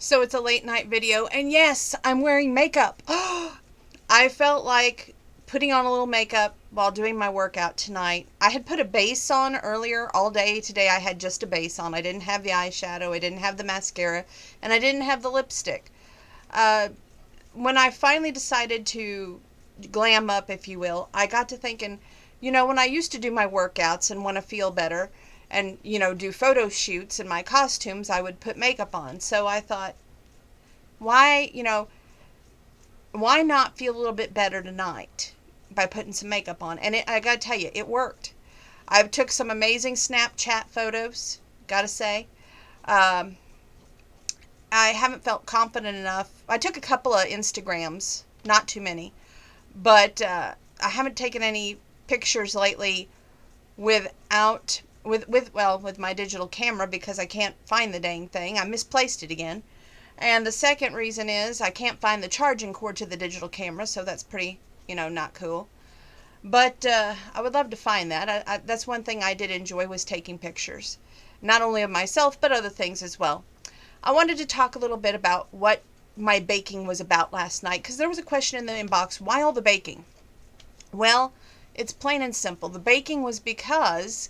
So it's a late night video, and yes, I'm wearing makeup. I felt like putting on a little makeup while doing my workout tonight. I had put a base on earlier all day. Today I had just a base on. I didn't have the eyeshadow, I didn't have the mascara, and I didn't have the lipstick. Uh, when I finally decided to glam up, if you will, I got to thinking, when I used to do my workouts and want to feel better and, do photo shoots in my costumes, I would put makeup on. So I thought, why, why not feel a little bit better tonight by putting some makeup on? And I got to tell you, it worked. I took some amazing Snapchat photos, gotta say. Um, I haven't felt confident enough. I took a couple of Instagrams, not too many, but I haven't taken any pictures lately without with my digital camera because I can't find the dang thing. I misplaced it again. And the second reason is I can't find the charging cord to the digital camera, so that's pretty, not cool. But I would love to find that. That's one thing I did enjoy was taking pictures, not only of myself but other things as well. I wanted to talk a little bit about what my baking was about last night because there was a question in the inbox, why all the baking? Well, it's plain and simple. The baking was because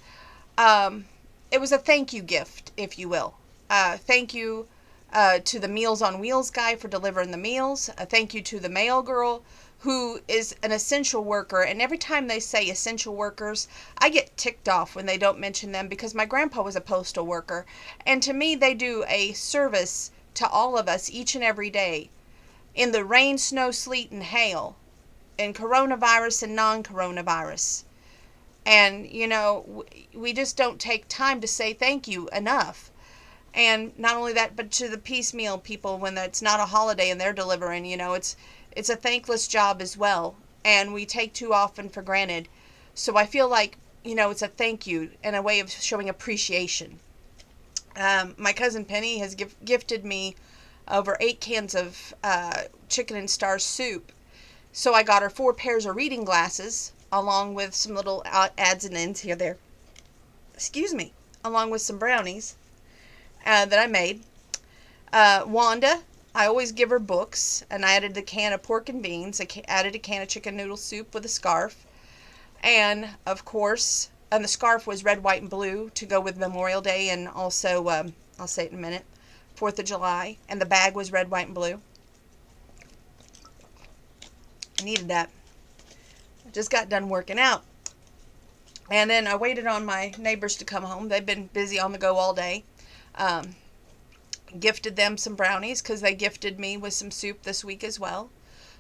um, it was a thank you gift, if you will. Thank you to the Meals on Wheels guy for delivering the meals. A thank you to the mail girl who is an essential worker. And every time they say essential workers, I get ticked off when they don't mention them because my grandpa was a postal worker. And to me, they do a service to all of us each and every day in the rain, snow, sleet, and hail, in coronavirus and non-coronavirus. And, we just don't take time to say thank you enough. And not only that, but to the piecemeal people when it's not a holiday and they're delivering, it's a thankless job as well. And we take too often for granted. So I feel like, it's a thank you and a way of showing appreciation. My cousin Penny has gifted me over 8 cans of chicken and star soup. So I got her 4 pairs of reading glasses, along with some little adds and ends here, there. Excuse me. Along with some brownies that I made. Wanda, I always give her books, and I added a can of pork and beans. I added a can of chicken noodle soup with a scarf. And, of course, and the scarf was red, white, and blue to go with Memorial Day and also, I'll say it in a minute, 4th of July. And the bag was red, white, and blue. I needed that. I just got done working out. And then I waited on my neighbors to come home. They've been busy on the go all day. Um, Gifted them some brownies because they gifted me with some soup this week as well.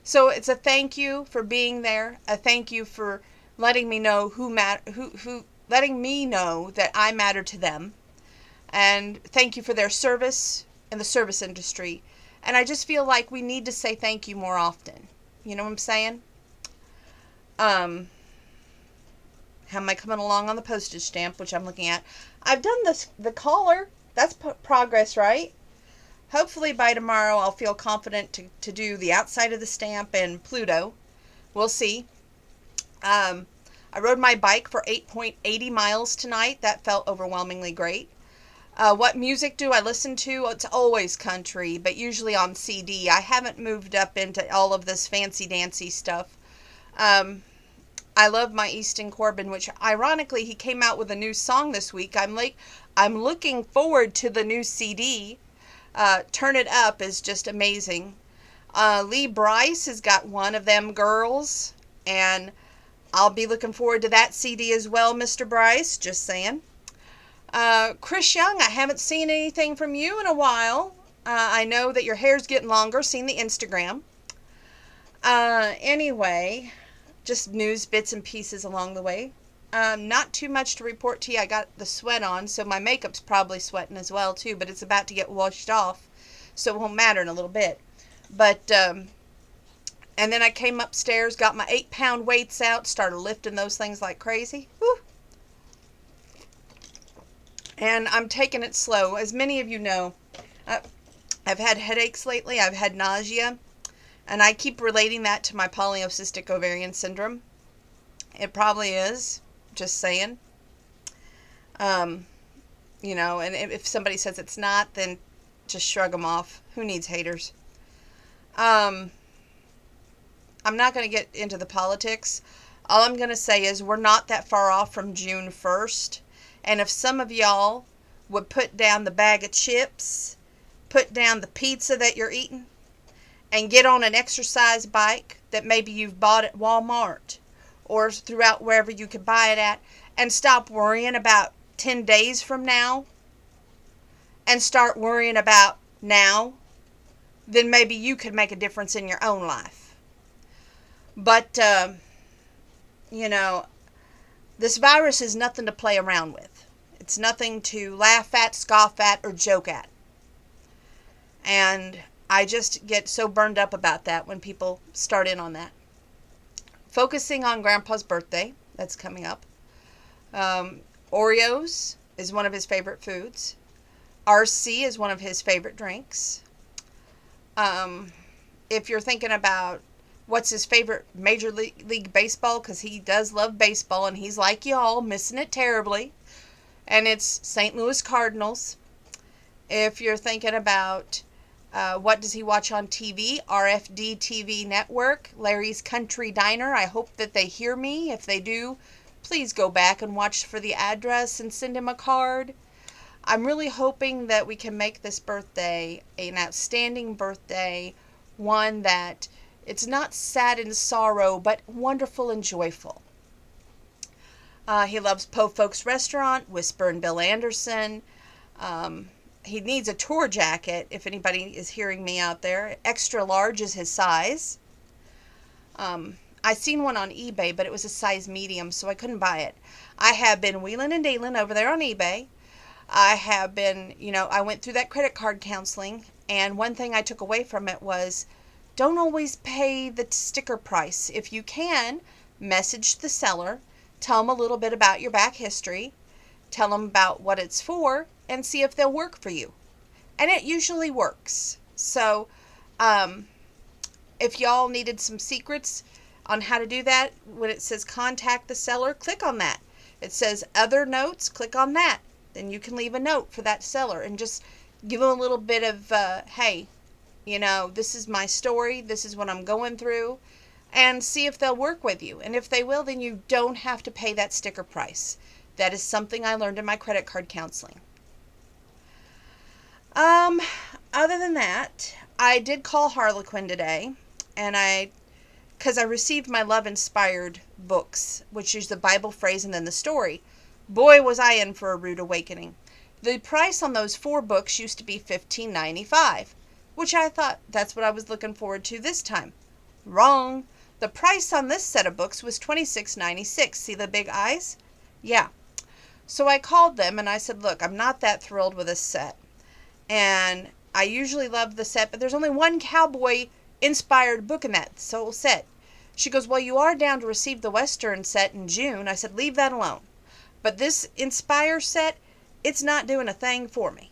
So it's a thank you for being there. A thank you for letting me know who letting me know that I matter to them. And thank you for their service in the service industry. And I just feel like we need to say thank you more often. You know what I'm saying? How am I coming along on the postage stamp, which I'm looking at? I've done the collar. That's progress, right? Hopefully by tomorrow I'll feel confident to do the outside of the stamp and Pluto. We'll see. I rode my bike for 8.80 miles tonight. That felt overwhelmingly great. What music do I listen to? It's always country, but usually on CD. I haven't moved up into all of this fancy dancy stuff. I love my Easton Corbin, which ironically he came out with a new song this week. I'm looking forward to the new CD. Turn It Up is just amazing. Lee Bryce has got One of Them Girls, and I'll be looking forward to that CD as well, Mr. Bryce, just saying. Chris Young, I haven't seen anything from you in a while. I know that your hair's getting longer, seen the Instagram. Anyway, just news bits and pieces along the way. Not too much to report to you. I got the sweat on, so my makeup's probably sweating as well too, but it's about to get washed off, so it won't matter in a little bit. But, and then I came upstairs, got my 8-pound weights out, started lifting those things like crazy. Woo. And I'm taking it slow. As many of you know, I've had headaches lately, I've had nausea, and I keep relating that to my polycystic ovarian syndrome. It probably is. Just saying. And if somebody says it's not, then just shrug them off. Who needs haters? I'm not going to get into the politics. All I'm going to say is we're not that far off from June 1st. And if some of y'all would put down the bag of chips, put down the pizza that you're eating, and get on an exercise bike that maybe you've bought at Walmart or throughout wherever you could buy it at, and stop worrying about 10 days from now and start worrying about now, then maybe you could make a difference in your own life. But, this virus is nothing to play around with. It's nothing to laugh at, scoff at, or joke at. And I just get so burned up about that when people start in on that. Focusing on Grandpa's birthday, that's coming up. Oreos is one of his favorite foods. RC is one of his favorite drinks. If you're thinking about what's his favorite Major League Baseball, because he does love baseball and he's like y'all, missing it terribly, and it's St. Louis Cardinals. If you're thinking about what does he watch on TV, RFD TV Network, Larry's Country Diner, I hope that they hear me. If they do, please go back and watch for the address and send him a card. I'm really hoping that we can make this birthday an outstanding birthday, one that it's not sad and sorrow, but wonderful and joyful. He loves Po Folks Restaurant, Whisper and Bill Anderson. He needs a tour jacket, if anybody is hearing me out there. Extra large is his size. I seen one on eBay, but it was a size medium, so I couldn't buy it. I have been wheeling and dealing over there on eBay. I have been, I went through that credit card counseling, and one thing I took away from it was don't always pay the sticker price. If you can, message the seller, tell them a little bit about your back history, tell them about what it's for, and see if they'll work for you. And it usually works. So, if y'all needed some secrets on how to do that, when it says contact the seller, click on that. It says other notes, click on that. Then you can leave a note for that seller and just give them a little bit of, hey, this is my story, this is what I'm going through, and see if they'll work with you. And if they will, then you don't have to pay that sticker price. That is something I learned in my credit card counseling. Other than that, I did call Harlequin today, and because I received my love-inspired books, which is the Bible phrase and then the story. Boy, was I in for a rude awakening. The price on those 4 books used to be $15.95, which I thought that's what I was looking forward to this time. Wrong. The price on this set of books was $26.96. See the big eyes? Yeah. So I called them and I said, look, I'm not that thrilled with this set. And I usually love the set, but there's only one cowboy-inspired book in that whole set. She goes, well, you are down to receive the Western set in June. I said, leave that alone. But this Inspire set, it's not doing a thing for me.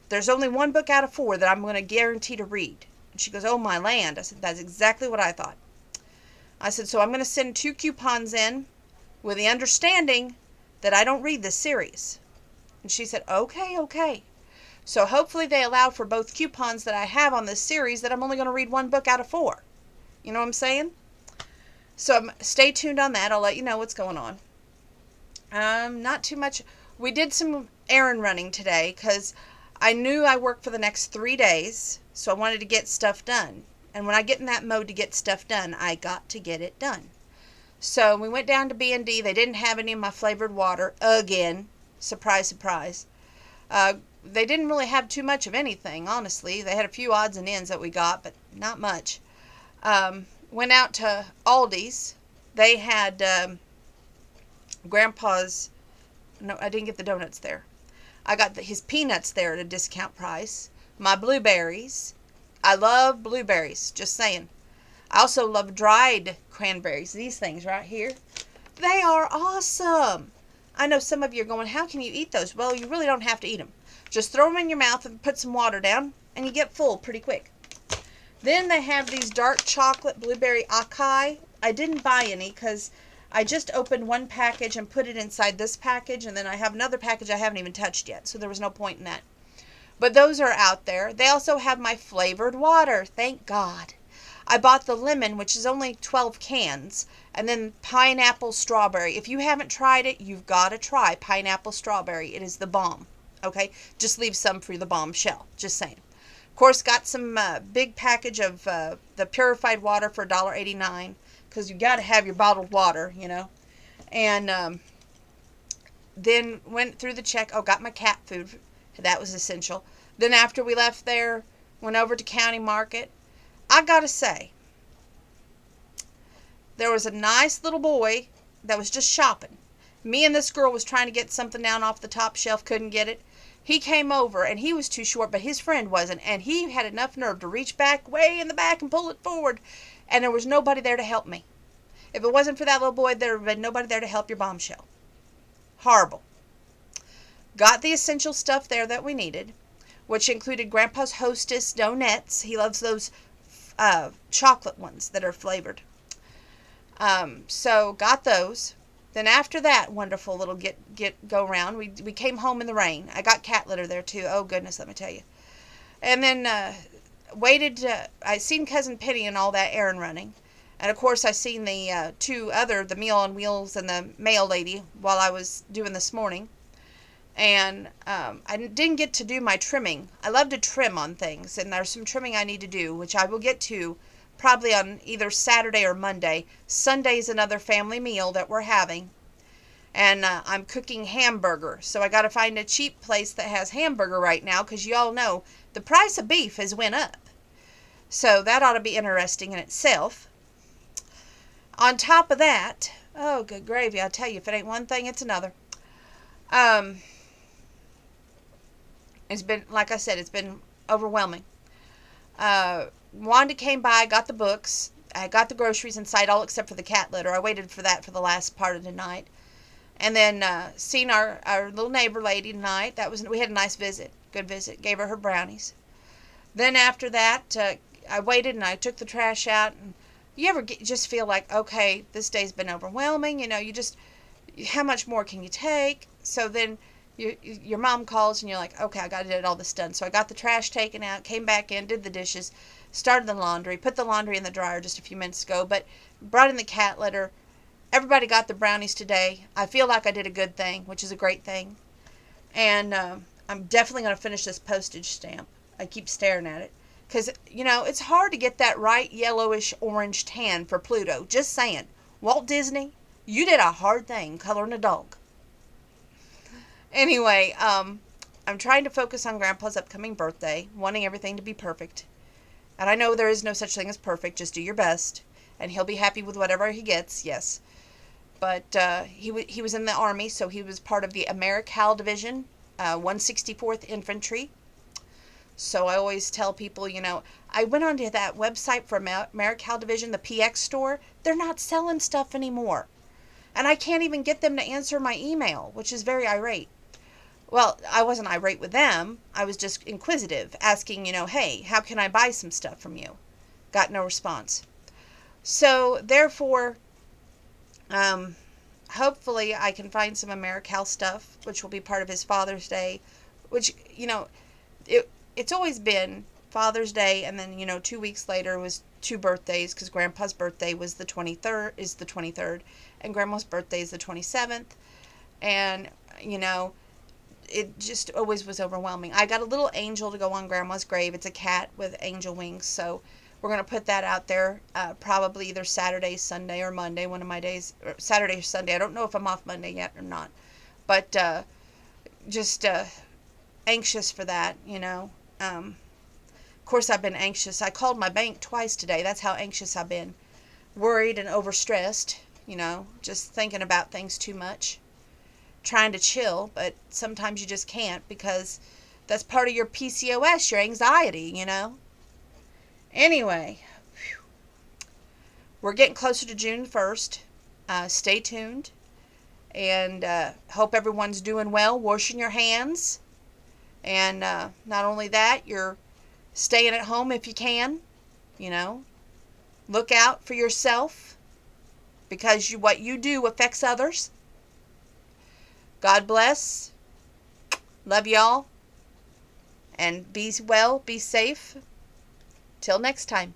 There's only 1 book out of 4 that I'm going to guarantee to read. And she goes, oh, my land. I said, that's exactly what I thought. I said, so I'm going to send 2 coupons in with the understanding that I don't read this series. And she said, okay. So hopefully they allow for both coupons that I have on this series that I'm only going to read 1 book out of 4. You know what I'm saying? So stay tuned on that. I'll let you know what's going on. Not too much. We did some errand running today because I knew I worked for the next 3 days, so I wanted to get stuff done. And when I get in that mode to get stuff done, I got to get it done. So we went down to B&D. They didn't have any of my flavored water again. Surprise, surprise. They didn't really have too much of anything, honestly. They had a few odds and ends that we got, but not much. Went out to Aldi's. They had Grandpa's... No, I didn't get the donuts there. I got his peanuts there at a discount price. My blueberries. I love blueberries, just saying. I also love dried cranberries. These things right here. They are awesome. I know some of you are going, how can you eat those? Well, you really don't have to eat them. Just throw them in your mouth and put some water down, and you get full pretty quick. Then they have these dark chocolate blueberry acai. I didn't buy any because I just opened 1 package and put it inside this package, and then I have another package I haven't even touched yet, so there was no point in that. But those are out there. They also have my flavored water. Thank God. I bought the lemon, which is only 12 cans, and then pineapple strawberry. If you haven't tried it, you've got to try pineapple strawberry. It is the bomb. Okay? Just leave some for the bombshell. Just saying. Of course, got some big package of the purified water for $1.89, because you got to have your bottled water, you know. And then went through the check. Oh, got my cat food. That was essential. Then after we left there, went over to County Market. I gotta say, there was a nice little boy that was just shopping. Me and this girl was trying to get something down off the top shelf, couldn't get it. He came over, and he was too short, but his friend wasn't, and he had enough nerve to reach back way in the back and pull it forward, and there was nobody there to help me. If it wasn't for that little boy, there would have been nobody there to help your bombshell. Horrible. Got the essential stuff there that we needed, which included Grandpa's Hostess donuts. He loves those chocolate ones that are flavored. So got those. Then after that wonderful little go round, we came home in the rain. I got cat litter there too. Oh goodness, let me tell you. And then waited. I seen Cousin Penny and all that errand running, and of course I seen the the Meal on Wheels and the mail lady while I was doing this morning. And I didn't get to do my trimming. I love to trim on things, and there's some trimming I need to do, which I will get to probably on either Saturday or Monday. Sunday's another family meal that we're having, and I'm cooking hamburger, so I got to find a cheap place that has hamburger right now, because you all know the price of beef has went up. So that ought to be interesting in itself. On top of that, oh good gravy, I tell you, if it ain't one thing, it's another. It's been, like I said, it's been overwhelming. Wanda came by, got the books. I got the groceries inside, all except for the cat litter. I waited for that for the last part of the night. And then seen our little neighbor lady tonight. We had a nice visit, good visit. Gave her brownies. Then after that, I waited and I took the trash out. And you ever just feel like, okay, this day's been overwhelming. You know, how much more can you take? So then your mom calls and you're like, okay, I got to get all this done. So I got the trash taken out, came back in, did the dishes, started the laundry, put the laundry in the dryer just a few minutes ago, but brought in the cat litter. Everybody got the brownies today. I feel like I did a good thing, which is a great thing. And I'm definitely going to finish this postage stamp. I keep staring at it. Because, you know, it's hard to get that right yellowish orange tan for Pluto. Just saying. Walt Disney, you did a hard thing coloring a dog. Anyway, I'm trying to focus on Grandpa's upcoming birthday, wanting everything to be perfect. And I know there is no such thing as perfect, just do your best. And he'll be happy with whatever he gets, yes. But he was in the Army, so he was part of the AmeriCal Division, 164th Infantry. So I always tell people, you know, I went onto that website for AmeriCal Division, the PX store. They're not selling stuff anymore. And I can't even get them to answer my email, which is very irate. Well, I wasn't irate with them. I was just inquisitive, asking, you know, hey, how can I buy some stuff from you? Got no response. So, therefore, hopefully I can find some AmeriCal stuff, which will be part of his Father's Day, which, you know, it's always been Father's Day, and then, you know, 2 weeks later was 2 birthdays, because Grandpa's birthday was the 23rd, and Grandma's birthday is the 27th, and, you know, it just always was overwhelming. I got a little angel to go on Grandma's grave. It's a cat with angel wings, so we're going to put that out there probably either Saturday, Sunday, or Monday, one of my days, or Saturday or Sunday. I don't know if I'm off Monday yet or not, but just anxious for that, you know. Of course, I've been anxious. I called my bank twice today. That's how anxious I've been. Worried and overstressed, you know, just thinking about things too much. Trying to chill, but sometimes you just can't, because that's part of your PCOS, your anxiety, you know. Anyway, we're getting closer to June 1st. Stay tuned, and hope everyone's doing well, washing your hands, and not only that, you're staying at home if you can, you know. Look out for yourself, because what you do affects others. God bless. Love y'all. And be well, be safe. Till next time.